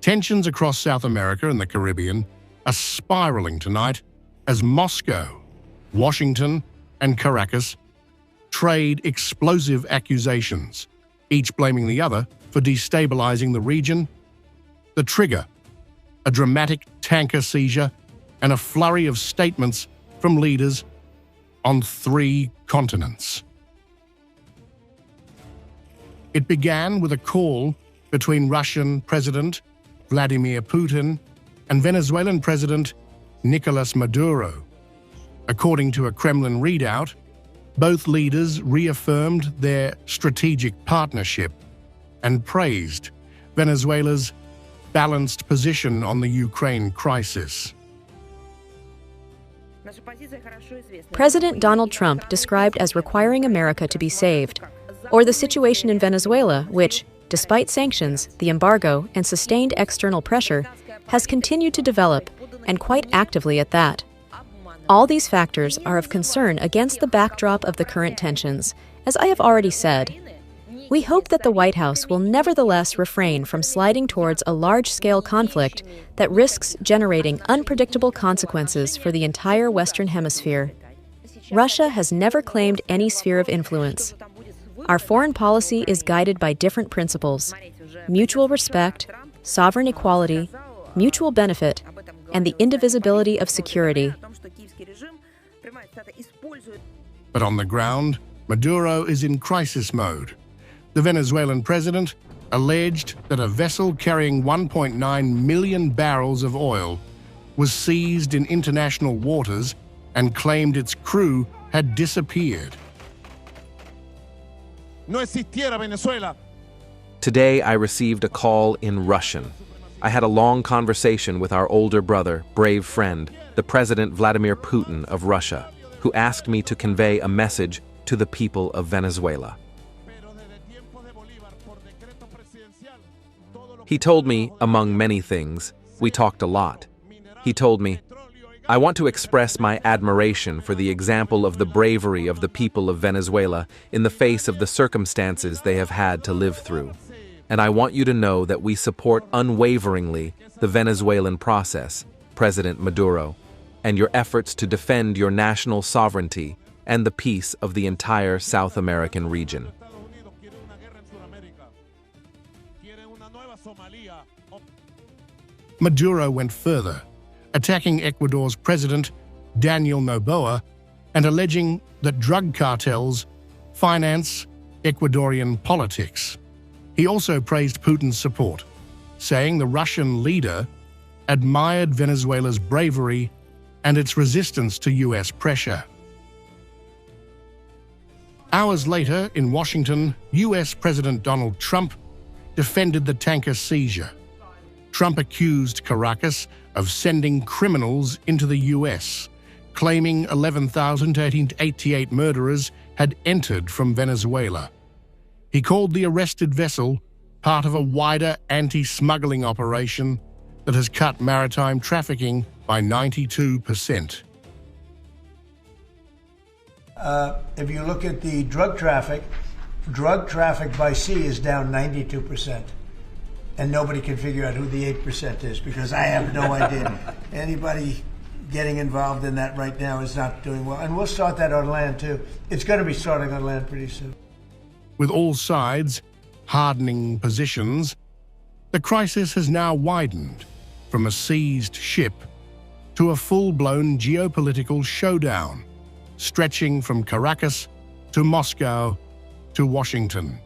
Tensions across South America and the Caribbean are spiraling tonight as Moscow, Washington, and Caracas trade explosive accusations, each blaming the other for destabilizing the region. The trigger, a dramatic tanker seizure, and a flurry of statements from leaders on 3 continents. It began with a call between Russian President Vladimir Putin and Venezuelan President Nicolás Maduro. According to a Kremlin readout, both leaders reaffirmed their strategic partnership and praised Venezuela's balanced position on the Ukraine crisis. President Donald Trump described as requiring America to be saved, or the situation in Venezuela, which, despite sanctions, the embargo, and sustained external pressure, has continued to develop, and quite actively at that. All these factors are of concern against the backdrop of the current tensions. As I have already said, we hope that the White House will nevertheless refrain from sliding towards a large-scale conflict that risks generating unpredictable consequences for the entire Western Hemisphere. Russia has never claimed any sphere of influence. Our foreign policy is guided by different principles: mutual respect, sovereign equality, mutual benefit, and the indivisibility of security. But on the ground, Maduro is in crisis mode. The Venezuelan president alleged that a vessel carrying 1.9 million barrels of oil was seized in international waters and claimed its crew had disappeared. No existiera Venezuela. Today I received a call in Russian. I had a long conversation with our older brother, brave friend, the President Vladimir Putin of Russia, who asked me to convey a message to the people of Venezuela. He told me, among many things, we talked a lot. He told me, I want to express my admiration for the example of the bravery of the people of Venezuela in the face of the circumstances they have had to live through. And I want you to know that we support unwaveringly the Venezuelan process, President Maduro, and your efforts to defend your national sovereignty and the peace of the entire South American region. Maduro went further, attacking Ecuador's president, Daniel Noboa, and alleging that drug cartels finance Ecuadorian politics. He also praised Putin's support, saying the Russian leader admired Venezuela's bravery and its resistance to U.S. pressure. Hours later, in Washington, U.S. President Donald Trump defended the tanker seizure. Trump accused Caracas of sending criminals into the U.S., claiming 11,888 murderers had entered from Venezuela. He called the arrested vessel part of a wider anti-smuggling operation that has cut maritime trafficking by 92%. If you look at the drug traffic by sea is down 92%. And nobody can figure out who the 8% is, because I have no idea. Anybody getting involved in that right now is not doing well. And we'll start that on land, too. It's going to be starting on land pretty soon. With all sides hardening positions, the crisis has now widened from a seized ship to a full-blown geopolitical showdown, stretching from Caracas to Moscow to Washington.